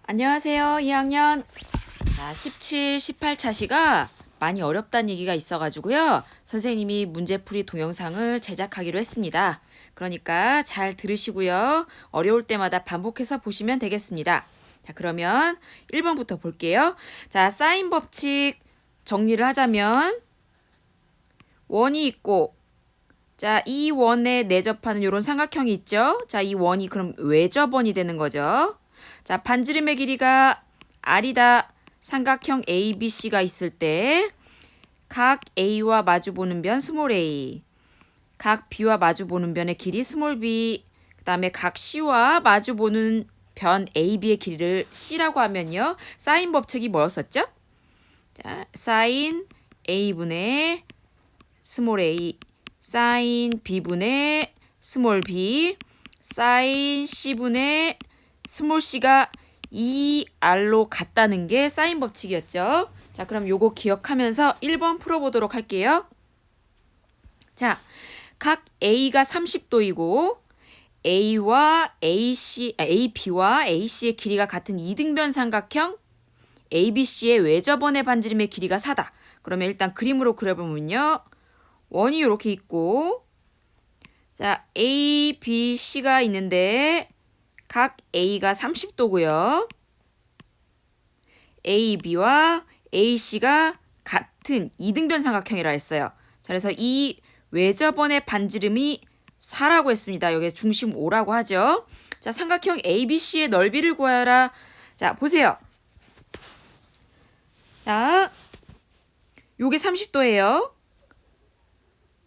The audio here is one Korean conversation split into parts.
안녕하세요, 2학년. 17, 18차시가 많이 어렵다는 얘기가 있어가지고요. 선생님이 문제풀이 동영상을 제작하기로 했습니다. 그러니까 잘 들으시고요. 어려울 때마다 반복해서 보시면 되겠습니다. 자, 그러면 1번부터 볼게요. 자, 사인 법칙 정리를 하자면 원이 있고, 자, 이 원에 내접하는 이런 삼각형이 있죠. 자, 이 원이 그럼 외접원이 되는 거죠. 자, 반지름의 길이가 R이다. 삼각형 ABC가 있을 때 각 A와 마주보는 변 스몰 a, 각 B와 마주보는 변의 길이 스몰 b, 그 다음에 각 C와 마주보는 변 AB의 길이를 C라고 하면요. 사인 법칙이 뭐였었죠? 자, 사인 A분의 스몰 a, 사인 B분의 스몰 b, 사인 C분의 스몰 c가 2R로 같다는 게 사인 법칙이었죠. 자, 그럼 요거 기억하면서 1번 풀어보도록 할게요. 자, 각 A가 30도이고 AB와 AC의 길이가 같은 이등변 삼각형 ABC의 외접원의 반지름의 길이가 4다. 그러면 일단 그림으로 그려보면요. 원이 이렇게 있고, 자, A, B, C가 있는데 각 A가 30도고요. AB와 AC가 같은 이등변 삼각형이라 했어요. 자, 그래서 이 외접원의 반지름이 4라고 했습니다. 여기 중심 5라고 하죠. 자, 삼각형 ABC의 넓이를 구하여라. 자, 보세요. 자, 요게 30도예요.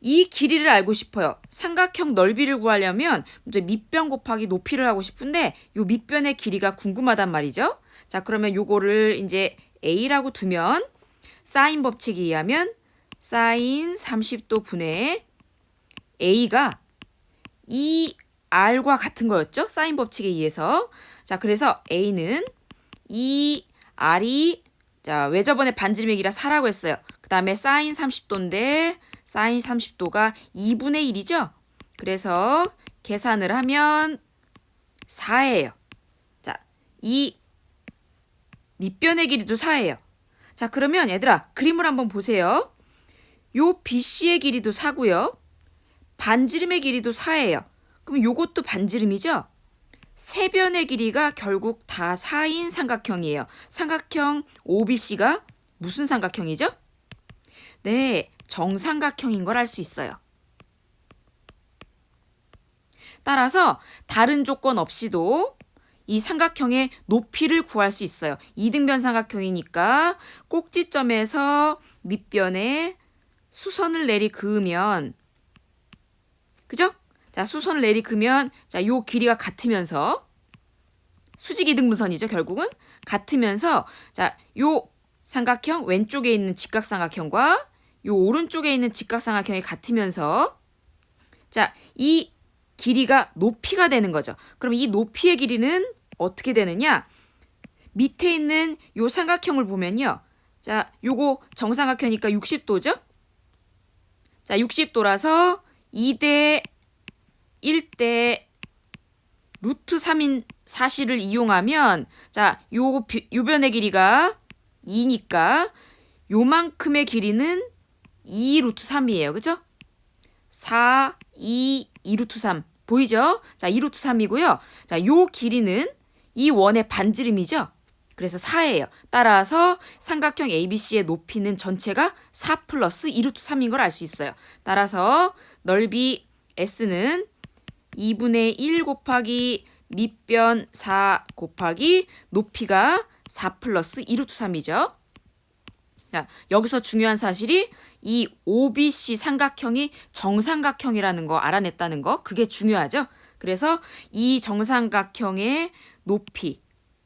이 길이를 알고 싶어요. 삼각형 넓이를 구하려면 먼저 밑변 곱하기 높이를 하고 싶은데 요 밑변의 길이가 궁금하단 말이죠. 자, 그러면 요거를 이제 A라고 두면 사인 법칙에 의하면 사인 30도 분의 A가 2R과 같은 거였죠. 사인 법칙에 의해서. 자, 그래서 A는 2R이 자, 외접원의 반지름의 길이가 4라고 했어요. 그 다음에 사인 30도인데 사인 30도가 2분의 1이죠. 그래서 계산을 하면 4예요. 자, 이 밑변의 길이도 4예요. 자, 그러면 얘들아 그림을 한번 보세요. 요 BC의 길이도 4고요. 반지름의 길이도 4예요. 그럼 요것도 반지름이죠? 세 변의 길이가 결국 다 4인 삼각형이에요. 삼각형 OBC가 무슨 삼각형이죠? 네, 정삼각형인 걸 알 수 있어요. 따라서 다른 조건 없이도 이 삼각형의 높이를 구할 수 있어요. 이등변 삼각형이니까 꼭지점에서 밑변에 수선을 내리 그으면, 그죠? 자, 수선을 내리 그으면 자, 요 길이가 같으면서 수직 이등분선이죠, 결국은. 같으면서 자, 요 삼각형 왼쪽에 있는 직각삼각형과 요 오른쪽에 있는 직각삼각형이 같으면서 자, 이 길이가 높이가 되는 거죠. 그럼 이 높이의 길이는 어떻게 되느냐? 밑에 있는 요 삼각형을 보면요. 자, 요거 정삼각형이니까 60도죠? 자, 60도라서 2대 1대 루트 3인 사실을 이용하면 자, 요 변의 길이가 2니까 요만큼의 길이는 2 루트 3이에요. 그죠? 4, 2, 2 루트 3. 보이죠? 자, 2 루트 3이고요. 자, 요 길이는 이 원의 반지름이죠? 그래서 4예요. 따라서 삼각형 ABC의 높이는 전체가 4 플러스 2 루트 3인 걸 알 수 있어요. 따라서 넓이 S는 2분의 1 곱하기 밑변 4 곱하기 높이가 4 플러스 2 루트 3이죠. 자, 여기서 중요한 사실이 이 OBC 삼각형이 정삼각형이라는 거 알아냈다는 거, 그게 중요하죠. 그래서 이 정삼각형의 높이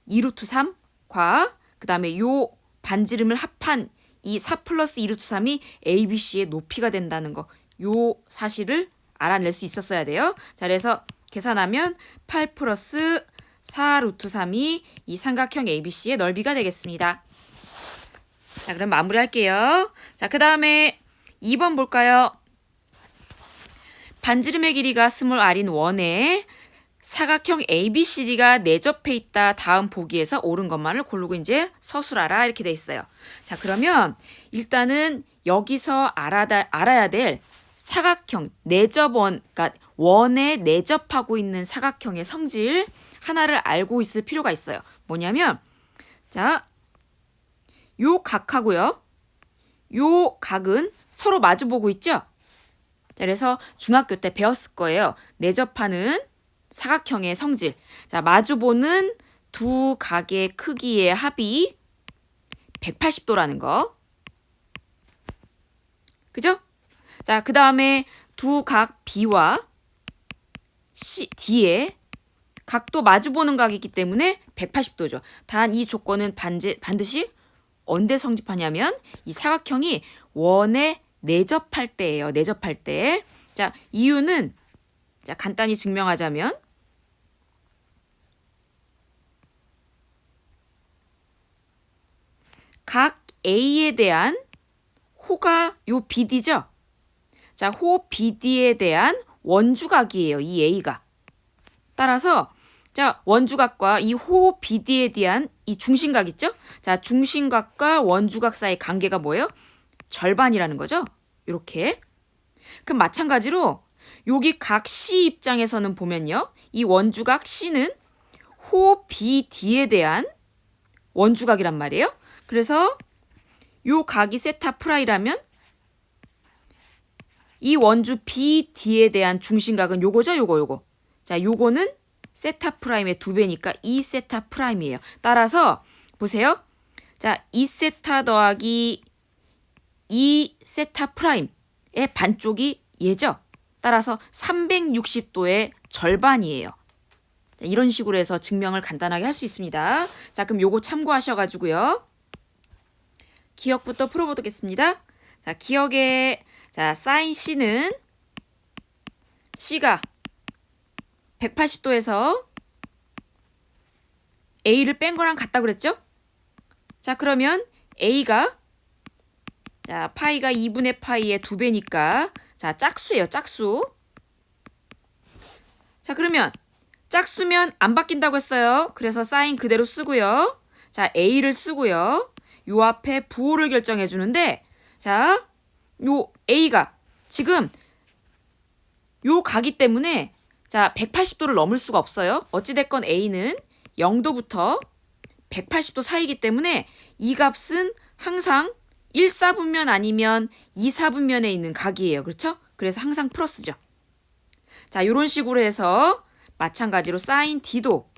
2루트 3과 그 다음에 요 반지름을 합한 이 4 플러스 2루트 3이 ABC의 높이가 된다는 거, 요 사실을 알아낼 수 있었어야 돼요. 자, 그래서 계산하면 8 플러스 4 루트 3이 이 삼각형 ABC의 넓이가 되겠습니다. 자, 그럼 마무리할게요. 자, 그 다음에 2번 볼까요? 반지름의 길이가 스몰 r인 원에 사각형 ABCD가 내접해 있다. 다음 보기에서 옳은 것만을 고르고 이제 서술하라 이렇게 돼 있어요. 자, 그러면 일단은 여기서 알아야 될 사각형 내접원, 그러니까 원에 내접하고 있는 사각형의 성질 하나를 알고 있을 필요가 있어요. 뭐냐면 자, 요 각하고요. 요 각은 서로 마주보고 있죠? 자, 그래서 중학교 때 배웠을 거예요. 내접하는 사각형의 성질. 자, 마주보는 두 각의 크기의 합이 180도라는 거. 그죠? 자, 그 다음에 두 각 B와 D의 각도 마주보는 각이기 때문에 180도죠. 단 이 조건은 반드시 언제 성립하냐면 이 사각형이 원에 내접할 때예요. 내접할 때. 자, 이유는 자, 간단히 증명하자면 각 A에 대한 호가 요 BD죠. 자, 호 BD에 대한 원주각이에요. 이 A가. 따라서 자, 원주각과 이 호 BD에 대한 이 중심각 있죠? 자, 중심각과 원주각 사이 관계가 뭐예요? 절반이라는 거죠. 이렇게. 그럼 마찬가지로 여기 각 C 입장에서는 보면요. 이 원주각 C는 호 BD에 대한 원주각이란 말이에요. 그래서 요 각이 세타 프라이라면 이 원주 BD에 대한 중심각은 요거죠. 요거. 자, 요거는 세타 프라임의 2배니까 2세타 프라임이에요. 따라서 보세요. 자, 2세타 더하기 2세타 프라임의 반쪽이 얘죠. 따라서 360도의 절반이에요. 자, 이런 식으로 해서 증명을 간단하게 할 수 있습니다. 자, 그럼 요거 참고하셔가지고요. 기억부터 풀어보겠습니다. 자, 기억에 자, 사인 C는 C가 180도에서 A를 뺀 거랑 같다 그랬죠? 자, 그러면 A가 자, 파이가 2분의 파이의 2배니까 자, 짝수예요. 짝수. 자, 그러면 짝수면 안 바뀐다고 했어요. 그래서 사인 그대로 쓰고요. 자, A를 쓰고요. 요 앞에 부호를 결정해 주는데 자, 요 A가 지금 요 가기 때문에 자, 180도를 넘을 수가 없어요. 어찌됐건 A는 0도부터 180도 사이이기 때문에 이 값은 항상 1사분면 아니면 2사분면에 있는 각이에요. 그렇죠? 그래서 항상 플러스죠. 자, 이런 식으로 해서 마찬가지로 사인 D도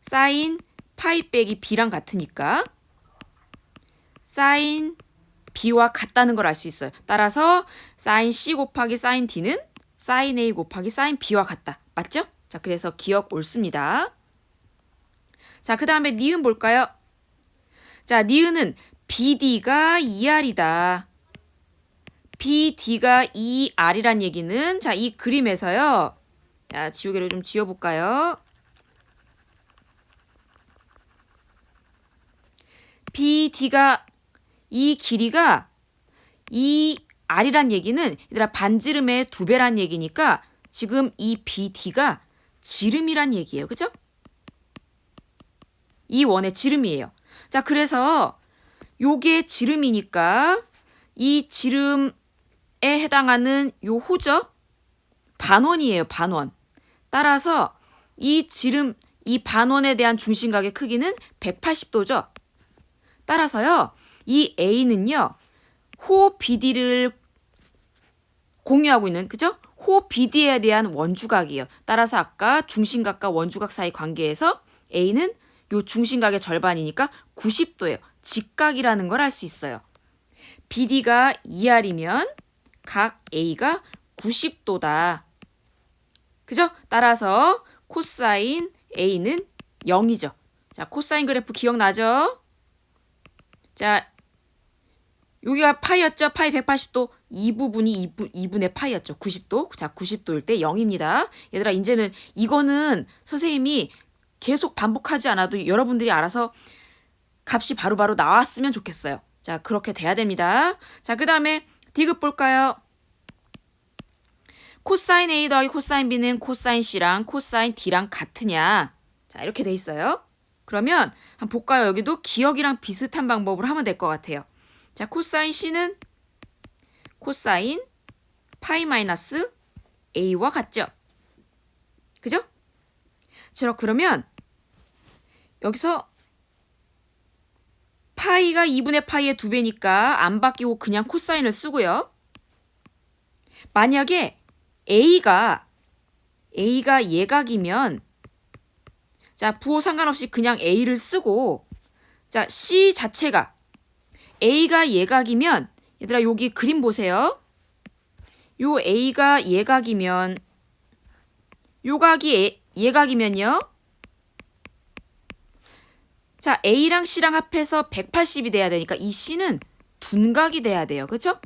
사인 파이 빼기 B랑 같으니까 사인 B와 같다는 걸 알 수 있어요. 따라서 사인 C 곱하기 사인 D는 사인 A 곱하기 사인 B와 같다. 맞죠? 자, 그래서 기억 옳습니다. 자, 그 다음에 니은 볼까요? 자, 니은은 BD가 2R이다. BD가 2R이란 얘기는 자, 이 그림에서요. 자, 지우개를 좀 지워볼까요? BD가 이 길이가 이 R이란 얘기는 얘들아 반지름의 2배란 얘기니까 지금 이 BD가 지름이란 얘기예요. 그죠? 이 원의 지름이에요. 자, 그래서 요게 지름이니까 이 지름에 해당하는 요 호죠? 반원이에요. 반원. 따라서 이 지름, 이 반원에 대한 중심각의 크기는 180도죠. 따라서요. 이 A는요. 호 BD를 공유하고 있는 그죠? 호 BD에 대한 원주각이에요. 따라서 아까 중심각과 원주각 사이 관계에서 A는 요 중심각의 절반이니까 90도예요. 직각이라는 걸 알 수 있어요. BD가 2R이면 각 A가 90도다. 그죠? 따라서 코사인 A는 0이죠. 자, 코사인 그래프 기억나죠? 자, 여기가 파이였죠? 파이 180도. 이 부분이 2분의 파이였죠. 90도. 자, 90도일 때 0입니다. 얘들아, 이제는 이거는 선생님이 계속 반복하지 않아도 여러분들이 알아서 값이 바로바로 나왔으면 좋겠어요. 자, 그렇게 돼야 됩니다. 자, 그 다음에 D급 볼까요? 코사인 A 더하기 코사인 B는 코사인 C랑 코사인 D랑 같으냐? 자, 이렇게 돼 있어요. 그러면 한번 볼까요? 여기도 기억이랑 비슷한 방법으로 하면 될 것 같아요. 자, 코사인 C는 코사인 파이 마이너스 A와 같죠? 그죠? 자, 그러면 여기서 파이가 2분의 파이의 2배니까 안 바뀌고 그냥 코사인을 쓰고요. 만약에 A가 예각이면 자, 부호 상관없이 그냥 A를 쓰고 자, C 자체가 A가 예각이면 얘들아 여기 그림 보세요. 요 A가 예각이면 요 각이 예각이면요. 자, A랑 C랑 합해서 180이 돼야 되니까 이 C는 둔각이 돼야 돼요. 그렇죠?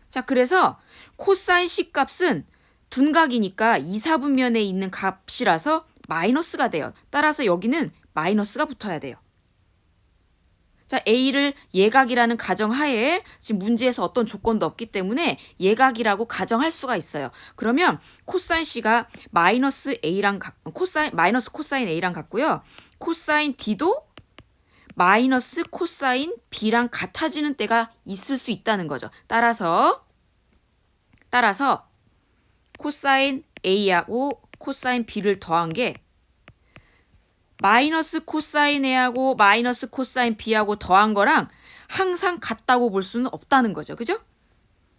자, 그래서 코사인 C 값은 둔각이니까 2, 4분면에 있는 값이라서 마이너스가 돼요. 따라서 여기는 마이너스가 붙어야 돼요. 자, A를 예각이라는 가정하에 지금 문제에서 어떤 조건도 없기 때문에 예각이라고 가정할 수가 있어요. 그러면 코사인 C가 마이너스 코사인 A랑 같고요. 코사인 D도 마이너스 코사인 B랑 같아지는 때가 있을 수 있다는 거죠. 따라서 코사인 A하고 코사인 B를 더한 게 마이너스 코사인 A하고 마이너스 코사인 B하고 더한 거랑 항상 같다고 볼 수는 없다는 거죠. 그죠?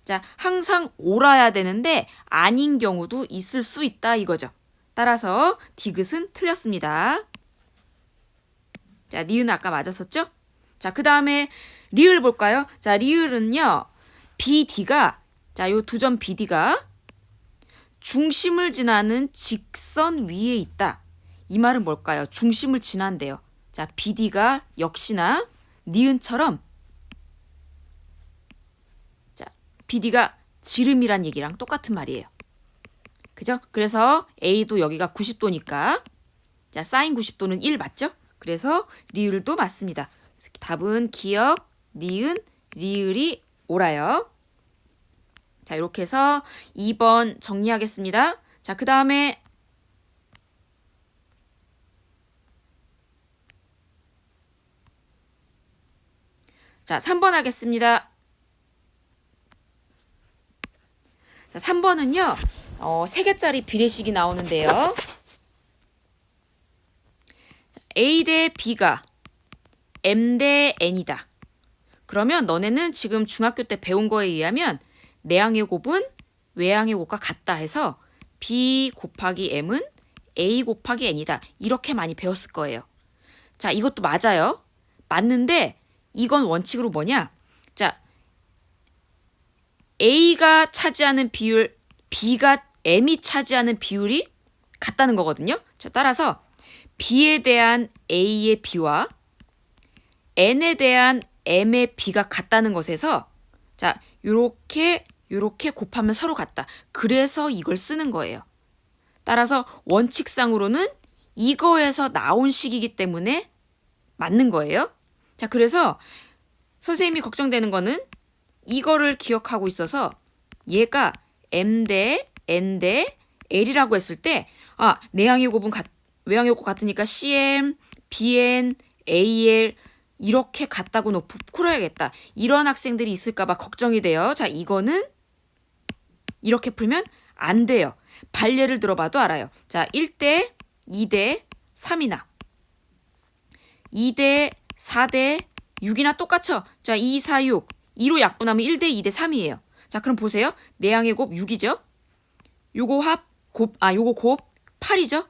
자, 항상 옳아야 되는데 아닌 경우도 있을 수 있다 이거죠. 따라서 디귿은 틀렸습니다. 자, 니은 아까 맞았었죠? 자, 그 다음에 리을 볼까요? 자, 리을은요. BD가 자, 요 두 점 BD가 중심을 지나는 직선 위에 있다. 이 말은 뭘까요? 중심을 지난대요. 자, BD가 역시나 니은처럼 자, BD가 지름이란 얘기랑 똑같은 말이에요. 그죠? 그래서 A도 여기가 90도니까 자, 사인 90도는 1 맞죠? 그래서 리을도 맞습니다. 답은 기역, 니은, 리을이 옳아요. 자, 이렇게 해서 2번 정리하겠습니다. 자, 그 다음에 자, 3번 하겠습니다. 자, 3번은요. 3개짜리 비례식이 나오는데요. A 대 B가 M 대 N이다. 그러면 너네는 지금 중학교 때 배운 거에 의하면 내항의 곱은 외항의 곱과 같다 해서 B 곱하기 M은 A 곱하기 N이다. 이렇게 많이 배웠을 거예요. 자, 이것도 맞아요. 맞는데 이건 원칙으로 뭐냐? 자, A가 차지하는 비율, B가 M이 차지하는 비율이 같다는 거거든요. 자, 따라서 B에 대한 A의 B와 N에 대한 M의 B가 같다는 것에서 자, 요렇게 곱하면 서로 같다. 그래서 이걸 쓰는 거예요. 따라서 원칙상으로는 이거에서 나온 식이기 때문에 맞는 거예요. 자, 그래서 선생님이 걱정되는 거는 이거를 기억하고 있어서 얘가 M 대 N 대 L이라고 했을 때 내항의 곱은 외항의 곱 같으니까 CM, BN, AL 이렇게 같다고 놓고 풀어야겠다. 이런 학생들이 있을까 봐 걱정이 돼요. 자, 이거는 이렇게 풀면 안 돼요. 발례를 들어봐도 알아요. 자, 1대 2대 3이나 2대 4대 6이나 똑같죠? 자, 2, 4, 6. 2로 약분하면 1대 2대 3이에요. 자, 그럼 보세요. 내항의 곱 6이죠? 요거 곱 8이죠?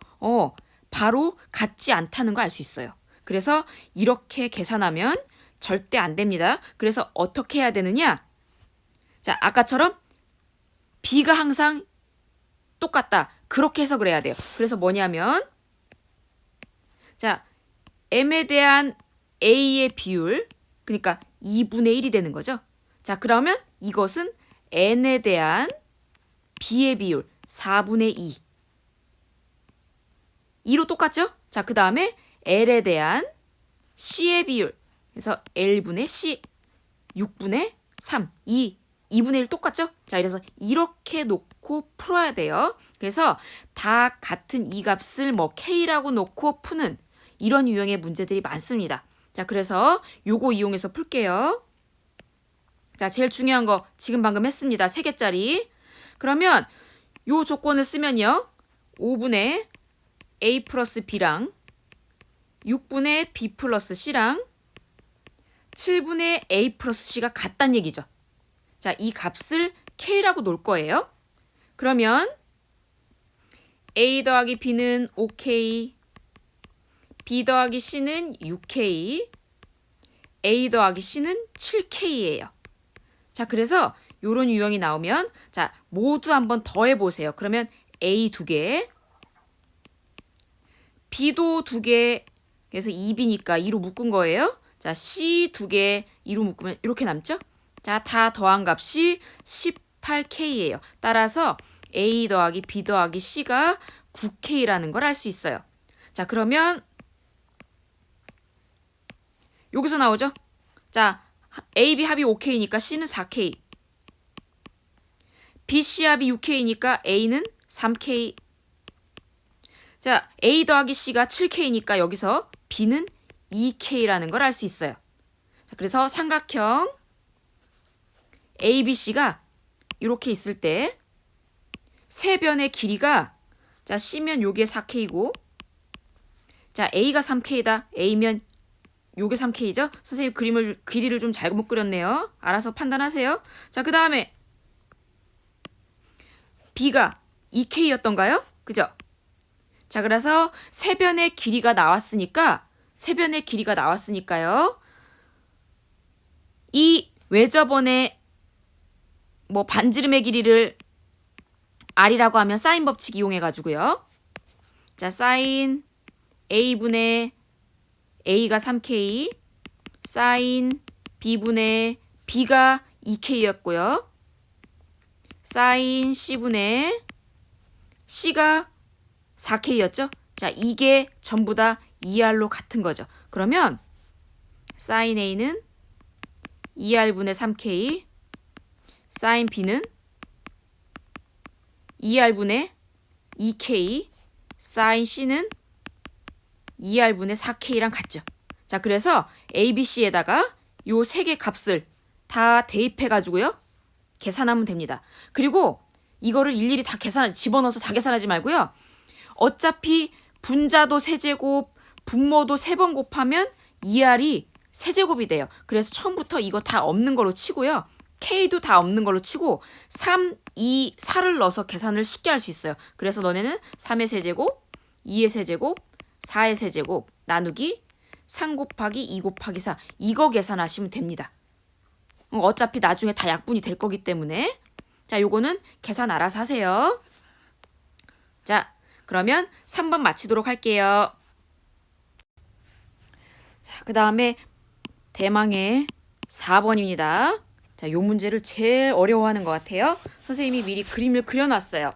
바로 같지 않다는 걸 알 수 있어요. 그래서 이렇게 계산하면 절대 안 됩니다. 그래서 어떻게 해야 되느냐? 자, 아까처럼 B가 항상 똑같다. 그렇게 해서 그래야 돼요. 그래서 뭐냐면 자, M에 대한 A의 비율 그러니까 2분의 1이 되는 거죠. 자, 그러면 이것은 N에 대한 B의 비율 4분의 2. 2로 똑같죠? 자, 그 다음에 L에 대한 C의 비율. 그래서 L분의 C 6분의 3. 2분의 1 똑같죠? 자, 그래서 이렇게 놓고 풀어야 돼요. 그래서 다 같은 이 값을 뭐 K라고 놓고 푸는 이런 유형의 문제들이 많습니다. 자, 그래서 요거 이용해서 풀게요. 자, 제일 중요한 거 지금 방금 했습니다. 3개짜리. 그러면 요 조건을 쓰면요. 5분의 A 플러스 B랑 6분의 B 플러스 C랑 7분의 A 플러스 C가 같다는 얘기죠. 자, 이 값을 K라고 놓을 거예요. 그러면 A 더하기 B는 5K, B 더하기 C는 6K, A 더하기 C는 7K예요. 자, 그래서 요런 유형이 나오면 자, 모두 한번 더해보세요. 그러면 A 2개, B도 2개, 그래서 2B니까 2로 묶은 거예요. 자, C 2개, 2로 묶으면 이렇게 남죠? 자, 다 더한 값이 18K예요. 따라서 A 더하기 B 더하기 C가 9K라는 걸 알 수 있어요. 자, 그러면 여기서 나오죠? 자, A, B 합이 5K니까 C는 4K. B, C 합이 6K니까 A는 3K. 자, A 더하기 C가 7K니까 여기서 B는 2K라는 걸 알 수 있어요. 자, 그래서 삼각형 ABC가 이렇게 있을 때 세 변의 길이가 자, C면 요게 4K고 자, A가 3K다. A면 요게 3K죠? 선생님 길이를 좀 잘못 그렸네요. 알아서 판단하세요. 자, 그 다음에 B가 2K였던가요? 그죠? 자, 그래서 세 변의 길이가 나왔으니까요. 이 외접원의 뭐 반지름의 길이를 R이라고 하면 사인 법칙 이용해 가지고요. 자, 사인 A분의 A가 3K, 사인 B분의 B가 2K였고요. 사인 C분의 C가 4K였죠? 자, 이게 전부 다 2R로 같은 거죠. 그러면 사인 A는 2R분의 3K, 사인 B는 2R분의 2K, 사인 C는 2R분의 4K랑 같죠. 자, 그래서 ABC에다가 요 세 개 값을 다 대입해가지고요. 계산하면 됩니다. 그리고 이거를 일일이 다 집어넣어서 다 계산하지 말고요. 어차피 분자도 세제곱, 분모도 3번 곱하면 2R이 세제곱이 돼요. 그래서 처음부터 이거 다 없는 걸로 치고요. K도 다 없는 걸로 치고 3, 2, 4를 넣어서 계산을 쉽게 할 수 있어요. 그래서 너네는 3의 세제곱, 2의 세제곱, 4의 세제곱 나누기 3 곱하기 2 곱하기 4 이거 계산하시면 됩니다. 어차피 나중에 다 약분이 될 거기 때문에 자, 요거는 계산 알아서 하세요. 자, 그러면 3번 마치도록 할게요. 자, 그 다음에 대망의 4번입니다. 자, 요 문제를 제일 어려워하는 것 같아요. 선생님이 미리 그림을 그려놨어요.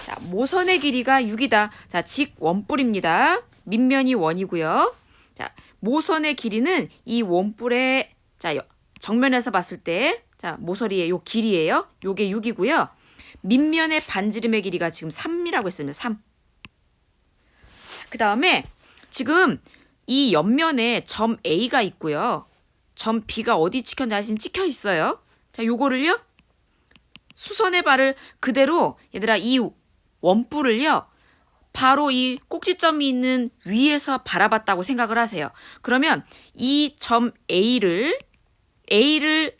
자, 모선의 길이가 6이다. 자, 직 원뿔입니다. 밑면이 원이고요. 자, 모선의 길이는 이 원뿔의 자, 정면에서 봤을 때 자, 모서리의 요 길이에요. 요게 6이고요. 밑면의 반지름의 길이가 지금 3이라고 했습니다. 3. 그 다음에 지금 이 옆면에 점 A가 있고요. 점 B가 어디 찍혀 있어요. 자, 요거를요. 수선의 발을 그대로 얘들아 이 원뿔을요. 바로 이 꼭지점이 있는 위에서 바라봤다고 생각을 하세요. 그러면 이 점 A를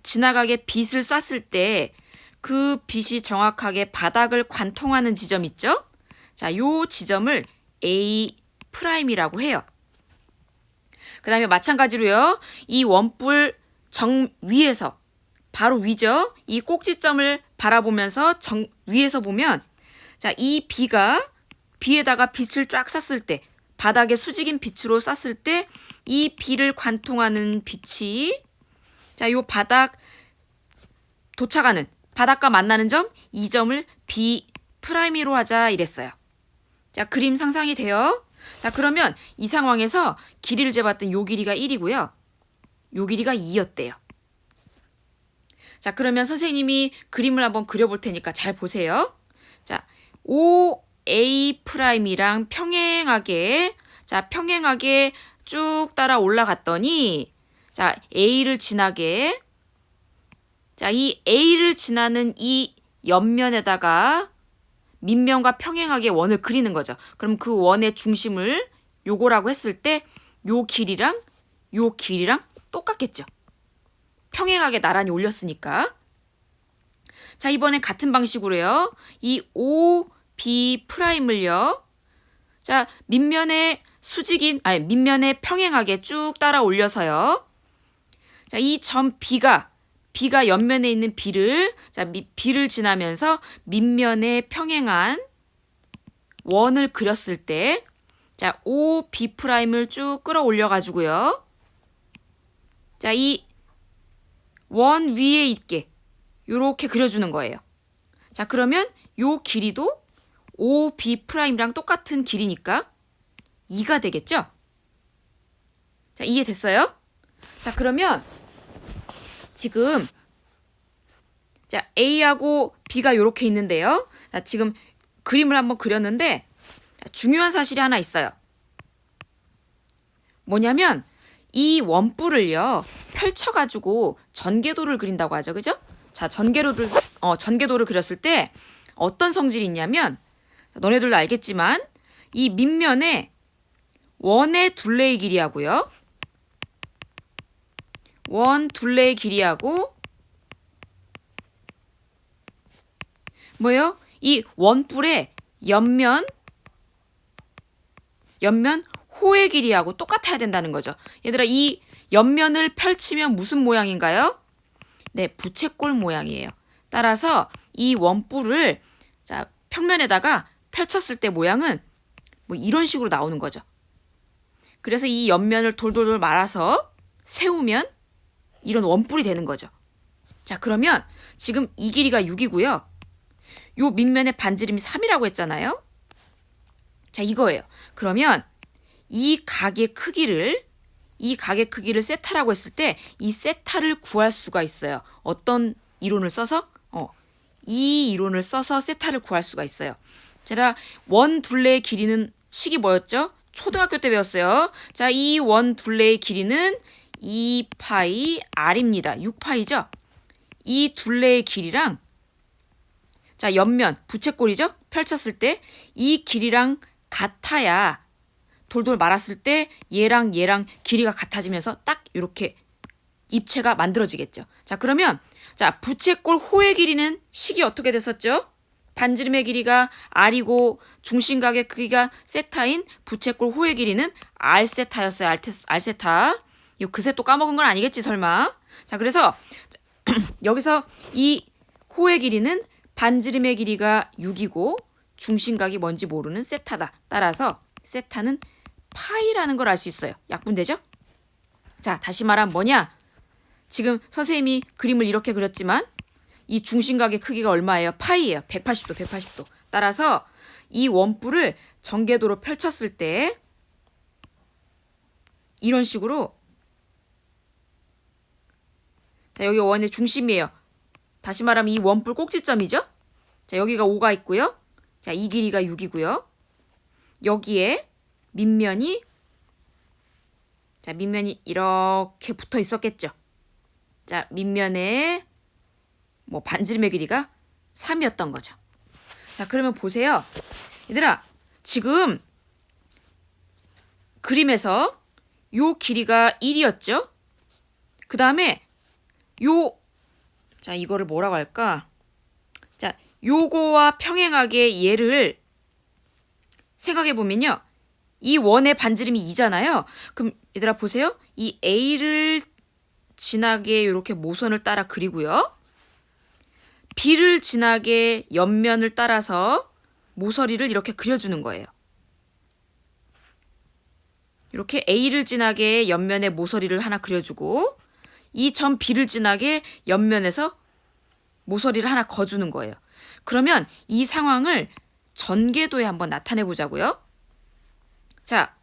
지나가게 빛을 쐈을 때 그 빛이 정확하게 바닥을 관통하는 지점 있죠? 자, 요 지점을 A 프라임이라고 해요. 그 다음에 마찬가지로요. 이 원뿔 정 위에서 바로 위죠. 이 꼭지점을 바라보면서 위에서 보면 자, 이 B에다가 빛을 쫙 쐈을 때 바닥에 수직인 빛으로 쐈을 때 이 B를 관통하는 빛이 자, 요 바닥과 만나는 점 이 점을 B 프라임으로 하자 이랬어요. 자, 그림 상상이 돼요. 자, 그러면 이 상황에서 길이를 재봤더니 요 길이가 1이고요. 요 길이가 2였대요. 자, 그러면 선생님이 그림을 한번 그려볼 테니까 잘 보세요. 자, OA 프라임이랑 평행하게 쭉 따라 올라갔더니 자, A를 지나게 자, 이 A를 지나는 이 옆면에다가 밑면과 평행하게 원을 그리는 거죠. 그럼 그 원의 중심을 요거라고 했을 때 요 길이랑 똑같겠죠. 평행하게 나란히 올렸으니까. 자, 이번엔 같은 방식으로요. 이 OB 프라임을요. 자, 밑면에 평행하게 쭉 따라 올려서요. 자, 이 점 B가 옆면에 있는 B를 B를 지나면서 밑면에 평행한 원을 그렸을 때 자, OB 프라임을 쭉 끌어올려 가지고요. 자, 이 원 위에 있게 요렇게 그려주는 거예요. 자, 그러면 요 길이도 OB 프라임이랑 똑같은 길이니까 2가 되겠죠? 자, 이해됐어요? 자, 그러면 지금 자, A하고 B가 요렇게 있는데요. 자, 지금 그림을 한번 그렸는데 자, 중요한 사실이 하나 있어요. 뭐냐면 이 원뿔을요. 펼쳐가지고 전개도를 그린다고 하죠. 그죠? 자, 전개도를 그렸을 때 어떤 성질이 있냐면 너네들도 알겠지만 이 밑면에 원의 둘레의 길이하고요. 원 둘레의 길이하고 뭐예요? 이 원뿔의 옆면 호의 길이하고 똑같아야 된다는 거죠. 얘들아, 이 옆면을 펼치면 무슨 모양인가요? 네, 부채꼴 모양이에요. 따라서 이 원뿔을 자, 평면에다가 펼쳤을 때 모양은 뭐 이런 식으로 나오는 거죠. 그래서 이 옆면을 돌돌돌 말아서 세우면 이런 원뿔이 되는 거죠. 자, 그러면 지금 이 길이가 6이고요. 요 밑면의 반지름이 3이라고 했잖아요. 자, 이거예요. 그러면 이 각의 크기를 세타라고 했을 때 이 세타를 구할 수가 있어요. 어떤 이론을 써서? 이 이론을 써서 세타를 구할 수가 있어요. 자, 원 둘레의 길이는 식이 뭐였죠? 초등학교 때 배웠어요. 자, 이 원 둘레의 길이는 2파이 R입니다. 6파이죠? 이 둘레의 길이랑 자, 옆면, 부채꼴이죠? 펼쳤을 때 이 길이랑 같아야 돌돌 말았을 때 얘랑 길이가 같아지면서 딱 이렇게 입체가 만들어지겠죠. 자, 그러면 자, 부채꼴 호의 길이는 식이 어떻게 됐었죠? 반지름의 길이가 R이고 중심각의 크기가 세타인 부채꼴 호의 길이는 R세타였어요. R세타. 이거 그새 또 까먹은 건 아니겠지 설마. 자, 그래서 여기서 이 호의 길이는 반지름의 길이가 6이고 중심각이 뭔지 모르는 세타다. 따라서 세타는 파이라는 걸 알 수 있어요. 약분되죠? 자, 다시 말하면 뭐냐? 지금 선생님이 그림을 이렇게 그렸지만 이 중심각의 크기가 얼마예요? 파이예요. 180도. 따라서 이 원뿔을 전개도로 펼쳤을 때 이런 식으로 자, 여기 원의 중심이에요. 다시 말하면 이 원뿔 꼭지점이죠? 자, 여기가 5가 있고요. 자, 이 길이가 6이고요. 여기에 밑면이 이렇게 붙어 있었겠죠. 자, 밑면에 뭐 반지름의 길이가 3이었던 거죠. 자, 그러면 보세요. 얘들아, 지금 그림에서 요 길이가 1이었죠? 그 다음에 자, 이거를 뭐라고 할까? 자, 요거와 평행하게 얘를 생각해 보면요. 이 원의 반지름이 2잖아요. 그럼 얘들아 보세요. 이 A를 지나게 이렇게 모선을 따라 그리고요. B를 지나게 옆면을 따라서 모서리를 이렇게 그려주는 거예요. 이렇게 A를 지나게 옆면에 모서리를 하나 그려주고 이 점 B를 지나게 옆면에서 모서리를 하나 거주는 거예요. 그러면 이 상황을 전개도에 한번 나타내 보자고요. 자,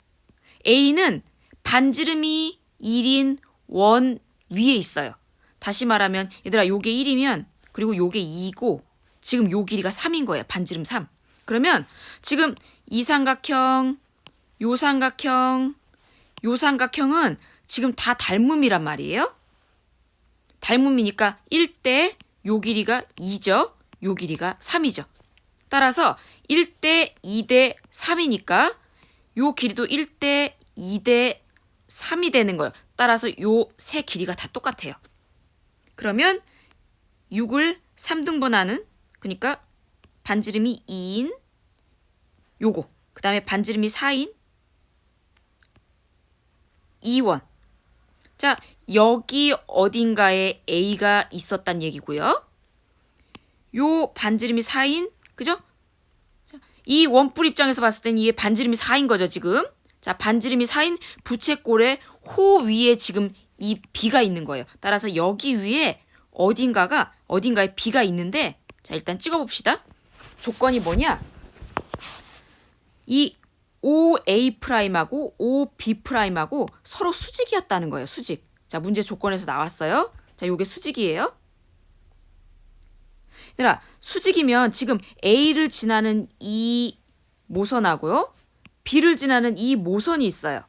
A는 반지름이 1인 원 위에 있어요. 다시 말하면 얘들아 요게 1이면 그리고 요게 2고 지금 요 길이가 3인 거예요. 반지름 3. 그러면 지금 이 삼각형, 요 삼각형, 요 삼각형은 지금 다 닮음이란 말이에요. 닮음이니까 1대 요 길이가 2죠. 요 길이가 3이죠. 따라서 1대 2대 3이니까 요 길이도 1대 2대 3이 되는 거예요. 따라서 요 세 길이가 다 똑같아요. 그러면 6을 3등분하는, 그러니까 반지름이 2인 요거, 그 다음에 반지름이 4인 2원. 자, 여기 어딘가에 A가 있었단 얘기고요. 요 반지름이 4인, 그죠? 자, 이 원뿔 입장에서 봤을 땐 이게 반지름이 4인 거죠, 지금. 자, 반지름이 4인 부채꼴의 호 위에 지금 이 B가 있는 거예요. 따라서 여기 위에 어딘가에 B가 있는데, 자, 일단 찍어봅시다. 조건이 뭐냐? 이 OA'하고 OB'하고 서로 수직이었다는 거예요. 수직. 자, 문제 조건에서 나왔어요. 자, 요게 수직이에요. 얘들아, 수직이면 지금 A를 지나는 이 모선하고요. B를 지나는 이 모선이 있어요.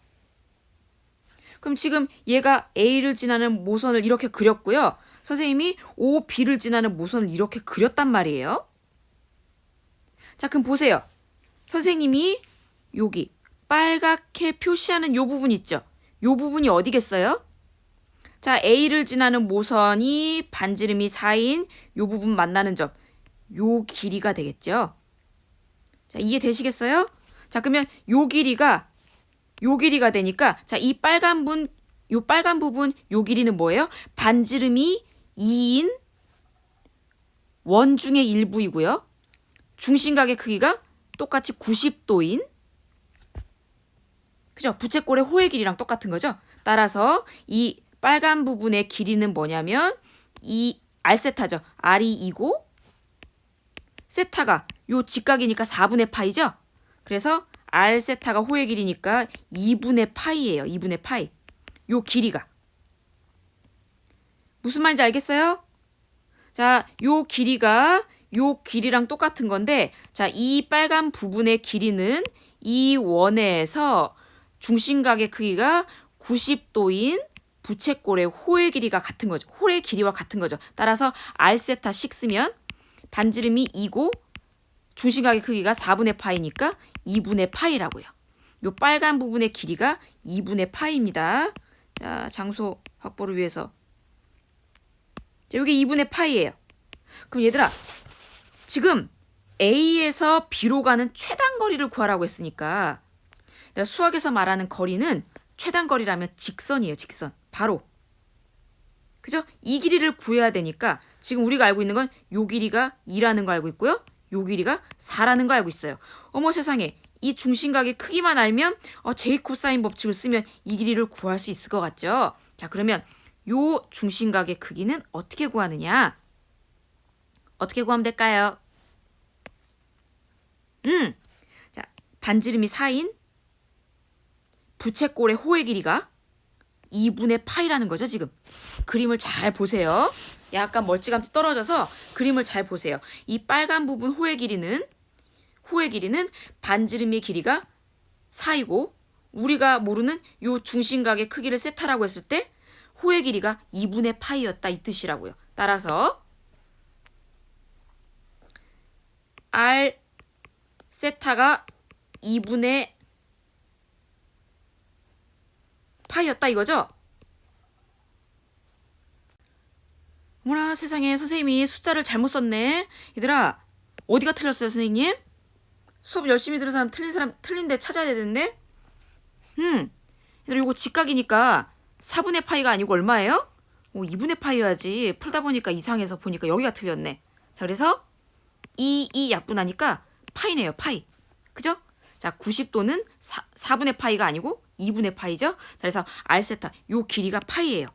그럼 지금 얘가 A를 지나는 모선을 이렇게 그렸고요. 선생님이 OB를 지나는 모선을 이렇게 그렸단 말이에요. 자, 그럼 보세요. 선생님이 여기 빨갛게 표시하는 요 부분 있죠? 요 부분이 어디겠어요? 자, A를 지나는 모선이 반지름이 4인 요 부분 만나는 점. 요 길이가 되겠죠? 자, 이해되시겠어요? 자, 그러면 요 길이가 되니까, 자, 요 빨간 부분 요 길이는 뭐예요? 반지름이 2인 원 중의 일부이고요. 중심각의 크기가 똑같이 90도인, 그죠? 부채꼴의 호의 길이랑 똑같은 거죠. 따라서 이 빨간 부분의 길이는 뭐냐면 이 R세타죠. R이 2고 세타가 요 직각이니까 4분의 파이죠. 그래서 R세타가 호의 길이니까 2분의 파이예요. 2분의 파이. 요 길이가. 무슨 말인지 알겠어요? 자, 요 길이랑 똑같은 건데, 자, 이 빨간 부분의 길이는 이 원에서 중심각의 크기가 90도인 부채꼴의 호의 길이가 같은 거죠. 호의 길이와 같은 거죠. 따라서 R세타 6면 반지름이 2고 중심각의 크기가 4분의 파이니까 2분의 파이라고요. 요 빨간 부분의 길이가 2분의 파이입니다. 자, 장소 확보를 위해서. 자, 요게 2분의 파이예요. 그럼 얘들아, 지금 A에서 B로 가는 최단 거리를 구하라고 했으니까, 내가 수학에서 말하는 거리는 최단 거리라면 직선이에요. 직선. 바로. 그죠? 이 길이를 구해야 되니까 지금 우리가 알고 있는 건 요 길이가 2라는 거 알고 있고요. 요 길이가 4라는 거 알고 있어요. 어머 세상에, 이 중심각의 크기만 알면 제이 코사인 법칙을 쓰면 이 길이를 구할 수 있을 것 같죠? 자, 그러면 요 중심각의 크기는 어떻게 구하느냐? 어떻게 구하면 될까요? 자, 반지름이 4인 부채꼴의 호의 길이가 2분의 파이라는 거죠, 지금. 그림을 잘 보세요. 약간 멀찌감치 떨어져서 그림을 잘 보세요. 이 빨간 부분 호의 길이는 반지름의 길이가 4이고, 우리가 모르는 요 중심각의 크기를 세타라고 했을 때 호의 길이가 2분의 파이였다, 이 뜻이라고요. 따라서 R 세타가 2분의 파이였다 이거죠? 어머나 세상에, 선생님이 숫자를 잘못 썼네. 얘들아, 어디가 틀렸어요, 선생님? 수업 열심히 들은 사람 틀린 데 찾아야 되는데? 얘들아, 이거 직각이니까 4분의 파이가 아니고 얼마예요? 2분의 파이여야지. 풀다 보니까 이상해서 보니까 여기가 틀렸네. 자, 그래서 이 약분하니까 파이네요, 파이. 그죠? 자, 90도는 4분의 파이가 아니고 2분의 파이죠? 자, 그래서 R세타, 요 길이가 파이예요.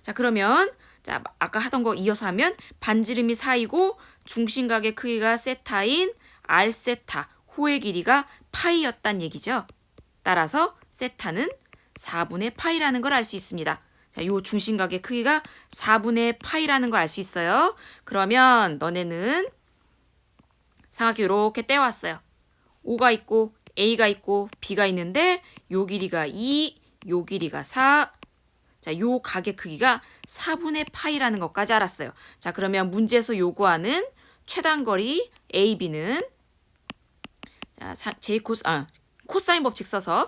자, 그러면 자, 아까 하던 거 이어서 하면 반지름이 4이고 중심각의 크기가 세타인 R세타, 호의 길이가 파이였단 얘기죠. 따라서 세타는 4분의 파이라는 걸 알 수 있습니다. 자, 요 중심각의 크기가 4분의 파이라는 걸 알 수 있어요. 그러면 너네는 삼각형 이렇게 떼왔어요. O가 있고 A가 있고 B가 있는데 요 길이가 2, 요 길이가 4. 자, 요 각의 크기가 4분의 파이라는 것까지 알았어요. 자, 그러면 문제에서 요구하는 최단거리 AB는 자, 코사인 법칙 써서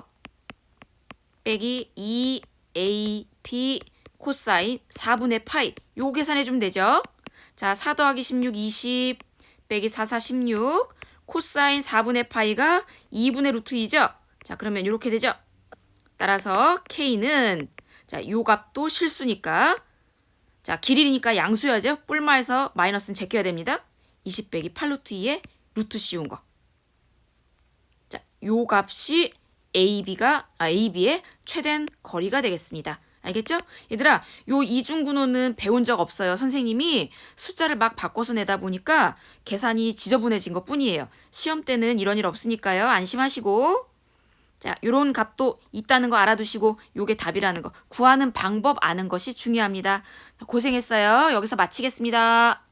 빼기 2AB 코사인 4분의 파이 요 계산해 주면 되죠. 자, 4 더하기 16 20 빼기 4, 4, 16 코사인 4분의 파이가 2분의 루트 2죠. 자, 그러면 이렇게 되죠. 따라서 K는 자, 요 값도 실수니까 자, 길이니까 양수여야죠. 뿔마에서 마이너스는 제껴야 됩니다. 20 빼기 8 루트 2에 루트 씌운 거. 자, 요 값이 AB의 최대한 거리가 되겠습니다. 알겠죠? 얘들아, 요 이중분호는 배운 적 없어요. 선생님이 숫자를 막 바꿔서 내다 보니까 계산이 지저분해진 것 뿐이에요. 시험 때는 이런 일 없으니까요. 안심하시고. 자, 요런 값도 있다는 거 알아두시고 요게 답이라는 거. 구하는 방법 아는 것이 중요합니다. 고생했어요. 여기서 마치겠습니다.